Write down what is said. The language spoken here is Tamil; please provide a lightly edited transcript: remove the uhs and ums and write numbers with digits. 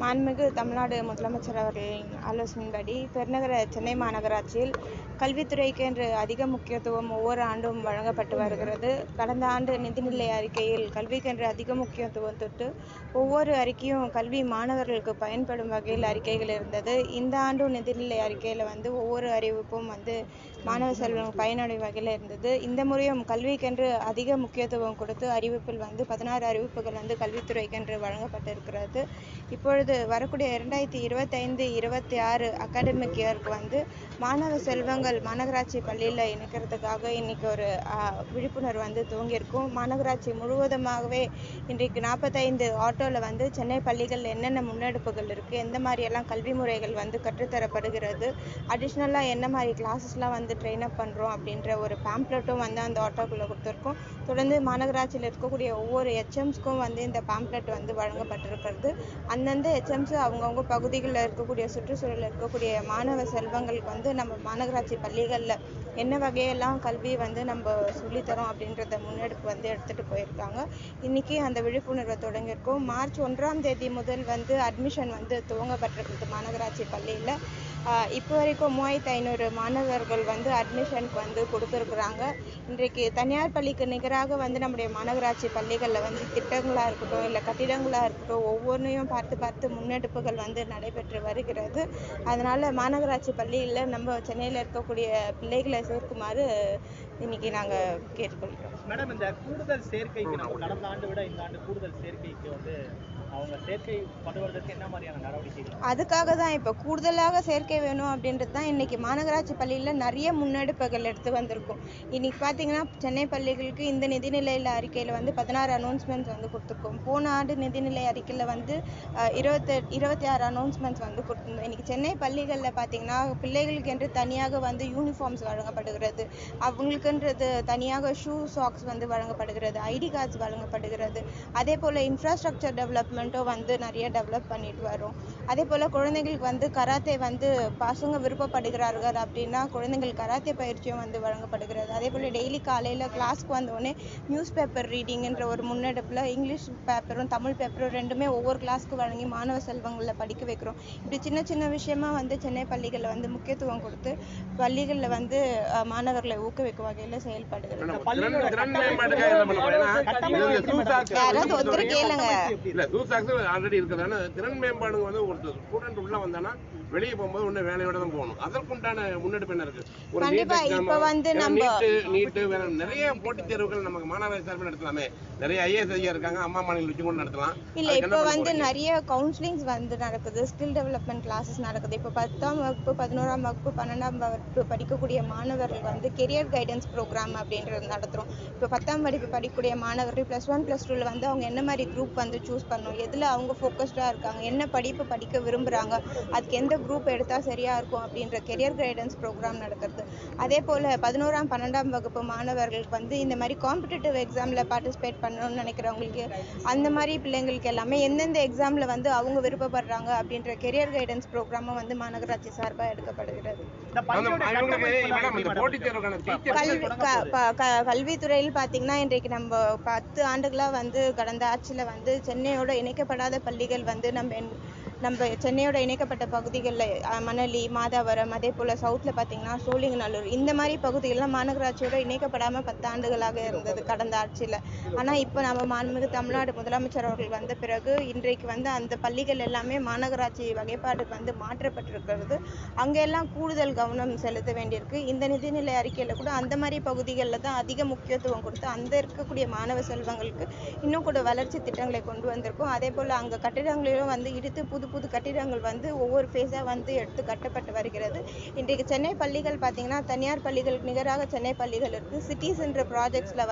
மாண்புமிகு தமிழ்நாடு முதலமைச்சர் அவர்களின் ஆலோசனையின்படி பெருநகர சென்னை மாநகராட்சியில் கல்வித்துறைக்கு என்று அதிக முக்கியத்துவம் ஒவ்வொரு ஆண்டும் வழங்கப்பட்டு வருகிறது. கடந்த ஆண்டு நிதிநிலை அறிக்கையில் கல்விக்கென்று அதிக முக்கியத்துவம் தொட்டு ஒவ்வொரு அறிக்கையும் கல்வி மாணவர்களுக்கு பயன்படும் வகையில் அறிக்கைகள் இருந்தது. இந்த ஆண்டு நிதிநிலை அறிக்கையில் ஒவ்வொரு அறிவிப்பும் மாணவ செல்வம் பயனடையும் வகையில் இருந்தது. இந்த முறையும் கல்விக்கென்று அதிக முக்கியத்துவம் கொடுத்து அறிவிப்பில் 16 அறிவிப்புகள் கல்வித்துறைக்கென்று வழங்கப்பட்டிருக்கிறது. இப்பொழுது வரக்கூடிய 2025-26 அகாடமிக் இயருக்கு மாணவ செல்வங்கள் மாநகராட்சி பள்ளியில் இணைக்கிறதுக்காக இன்னைக்கு ஒரு விழிப்புணர்வு துவங்கியிருக்கும். மாநகராட்சி முழுவதுமாகவே இன்றைக்கு 45 ஆட்டோவில் சென்னை பள்ளிகள் என்னென்ன முன்னெடுப்புகள் இருக்குது, எந்த மாதிரியெல்லாம் கல்வி முறைகள் கற்றுத்தரப்படுகிறது, அடிஷ்னலாக என்ன மாதிரி கிளாஸஸ்லாம் ட்ரெயின் அப் பண்ணுறோம் அப்படின்ற ஒரு பேம்ப்ளெட்டும் அந்த ஆட்டோக்குள்ளே கொடுத்துருக்கோம். தொடர்ந்து மாநகராட்சியில் இருக்கக்கூடிய ஒவ்வொரு HMஸ்க்கும் இந்த பேம்ப்ளெட் வழங்கப்பட்டிருக்கிறது. அந்தந்த HMs அவங்கவுங்க பகுதிகளில் இருக்கக்கூடிய சுற்றுச்சூழலில் இருக்கக்கூடிய மாணவ செல்வங்களுக்கு நம்ம மாநகராட்சி பள்ளிகளில் என்ன வகையெல்லாம் கல்வி நம்ம சொல்லித்தரோம் அப்படின்றத முன்னெடுப்பு எடுத்துகிட்டு போயிருக்காங்க. இன்றைக்கி அந்த விழிப்புணர்வை தொடங்கியிருக்கோம். மார்ச் 1ஆம் தேதி முதல் அட்மிஷன் துவங்கப்பட்டிருக்கிறது மாநகராட்சி பள்ளியில். இப்போ வரைக்கும் 3500 மாணவர்கள் அட்மிஷனுக்கு கொடுத்துருக்குறாங்க. இன்றைக்கு தனியார் பள்ளிக்கு நிகராக நம்முடைய மாநகராட்சி பள்ளிகளில் திட்டங்களாக இருக்கட்டும், இல்லை கட்டிடங்களாக இருக்கட்டும், ஒவ்வொன்றையும் பார்த்து முன்னெடுப்புகள் நடைபெற்று வருகிறது. அதனால் மாநகராட்சி பள்ளியில் நம்ம சென்னையில் இருக்கக்கூடிய பிள்ளைகளை சேர்க்குமாறு இன்னைக்கு நாங்கள் கேட்டுக்கொள்கிறோம். மேடம், இந்த கூடுதல் சேர்க்கைக்கு நம்ம கடந்த ஆண்டு விட இந்த ஆண்டு கூடுதல் சேர்க்கைக்கு அவங்க சேர்க்கை பண்ணுவதற்கு என்ன மாதிரியான நடவடிக்கைகள்? அதுக்காக தான் இப்போ கூடுதலாக சேர்க்கை வேணும் அப்படின்றது தான் இன்னைக்கு மாநகராட்சி பள்ளியில் நிறைய முன்னெடுப்புகள் எடுத்து வந்திருக்கும். இன்னைக்கு பார்த்தீங்கன்னா சென்னை பள்ளிகளுக்கு இந்த நிதிநிலையில் அறிக்கையில் 16 அனௌன்ஸ்மெண்ட்ஸ் கொடுத்துருக்கோம். போன ஆண்டு நிதிநிலை அறிக்கையில் 26 அனௌன்ஸ்மெண்ட்ஸ் கொடுத்துருந்தோம். இன்னைக்கு சென்னை பள்ளிகளில் பார்த்தீங்கன்னா பிள்ளைகளுக்கு என்று தனியாக யூனிஃபார்ம்ஸ் வழங்கப்படுகிறது, அவங்களுக்குன்றது தனியாக ஷூ சாக்ஸ் வழங்கப்படுகிறது, ஐடி கார்ட்ஸ் வழங்கப்படுகிறது. அதே போல் இன்ஃப்ராஸ்ட்ரக்சர் டெவலப்மெண்ட்டும் நிறைய டெவலப் பண்ணிட்டு வரும். அதே போல் குழந்தைங்களுக்கு கராத்தே பசங்க விருப்பப்படுகிறார்கள் அப்படின்னா குழந்தைகள் கராத்தே பயிற்சியும் வழங்கப்படுகிறது. அதே போல் டெய்லி காலையில் கிளாஸ்க்கு வந்தோடனே நியூஸ் பேப்பர் ரீடிங்ன்ற ஒரு முன்னெடுப்பில் இங்கிலீஷ் பேப்பரும் தமிழ் பேப்பரும் ரெண்டுமே ஒவ்வொரு கிளாஸ்க்கு வழங்கி மாணவ செல்வங்களை படிக்க வைக்கிறோம். இப்படி சின்ன சின்ன விஷயமா சென்னை பள்ளிகளில் முக்கியத்துவம் கொடுத்து பள்ளிகளில் மாணவர்களை ஊக்குவிக்கும் வகையில் செயல்படுகிறது. யாராவது ஒருத்தர் கேளுங்க. ஆல்ரெடி இருக்கிறதால திறன் மேம்பாடு ஒரு ஸ்டூடெண்ட் உள்ள வந்தானா வெளியே போகும்போது ஒண்ணு வேலையோட தான் போகணும். அதற்குண்டான முன்னெடுப்பு என்ன இருக்கு? கண்டிப்பா இப்ப நீட்டு நிறைய போட்டித் தேர்வுகள் நமக்கு மாணவர் சார்பில் நடத்தலாமே. நிறைய IAS ஐயா இருக்காங்க, அம்மா மாநில வச்சு கூட நடத்தலாம். இல்ல இப்ப நிறைய கவுன்சிலிங்ஸ் நடக்குது, ஸ்கில் டெவலப்மெண்ட் கிளாஸஸ் நடக்குது. இப்ப 10ஆம் வகுப்பு 11ஆம் வகுப்பு 12ஆம் வகுப்பு படிக்கக்கூடிய மாணவர்கள் கெரியர் கைடன்ஸ் ப்ரோக்ராம் அப்படின்றது நடத்துறோம். இப்போ 10ஆம் வகுப்பு படிக்கக்கூடிய மாணவர்கள் +1 +2ல அவங்க என்ன மாதிரி குரூப் சூஸ் பண்ணணும், எதுல அவங்க ஃபோக்கஸ்டா இருக்காங்க, என்ன படிப்பு படிக்க விரும்புறாங்க, அதுக்கு எந்த குரூப் எடுத்தா சரியா இருக்கும் அப்படின்ற கெரியர் கைடன்ஸ் ப்ரோக்ராம் நடக்கிறது. அதே போல 11ஆம் 12ஆம் வகுப்பு மாணவர்களுக்கு இந்த மாதிரி காம்படிட்டிவ் எக்ஸாம்ல பார்ட்டிசிபேட் பண்ணணும்னு நினைக்கிறவங்களுக்கு அந்த மாதிரி பிள்ளைங்களுக்கு எல்லாமே எந்தெந்த எக்ஸாம்ல அவங்க விருப்பப்படுறாங்க அப்படின்ற கெரியர் கைடன்ஸ் ப்ரோக்ராமும் மாநகராட்சி சார்பாக எடுக்கப்படுகிறது. கல்வித்துறையில் பார்த்தீங்கன்னா இன்றைக்கு நம்ம 10 ஆண்டுகளா கடந்த ஆட்சியில் சென்னையோட இணைக்கப்படாத பள்ளிகள் நம்ம சென்னையோட இணைக்கப்பட்ட பகுதிகளில் மணலி, மாதாவரம், அதே போல் சவுத்தில் பார்த்தீங்கன்னா சோழிங்கநல்லூர், இந்த மாதிரி பகுதிகள்லாம் மாநகராட்சியோட இணைக்கப்படாமல் 10 ஆண்டுகளாக இருந்தது கடந்த ஆட்சியில். ஆனால் இப்போ நம்ம மாண்புமிகு தமிழ்நாடு முதலமைச்சர் அவர்கள் வந்த பிறகு இன்றைக்கு அந்த பள்ளிகள் எல்லாமே மாநகராட்சி வகைப்பாட்டுக்கு மாற்றப்பட்டிருக்கிறது. அங்கெல்லாம் கூடுதல் கவனம் செலுத்த வேண்டியிருக்கு. இந்த நிதிநிலை அறிக்கையில் கூட அந்த மாதிரி பகுதிகளில் தான் அதிக முக்கியத்துவம் கொடுத்து அந்த இருக்கக்கூடிய மாணவ செல்வங்களுக்கு இன்னும் கூட வளர்ச்சி திட்டங்களை கொண்டு வந்திருக்கும். அதே போல் அங்கே கட்டிடங்களிலும் இடித்து புது கட்டிடங்கள் ஒவ்வொரு ஃபேஸாக எடுத்து கட்டப்பட்டு வருகிறது. இன்றைக்கு சென்னை பள்ளிகள் பார்த்தீங்கன்னா தனியார் பள்ளிகளுக்கு நிகராக சென்னை பள்ளிகள் இருக்குது. சிட்டிஸ் என்ற ப்ராஜெக்ட்ஸில்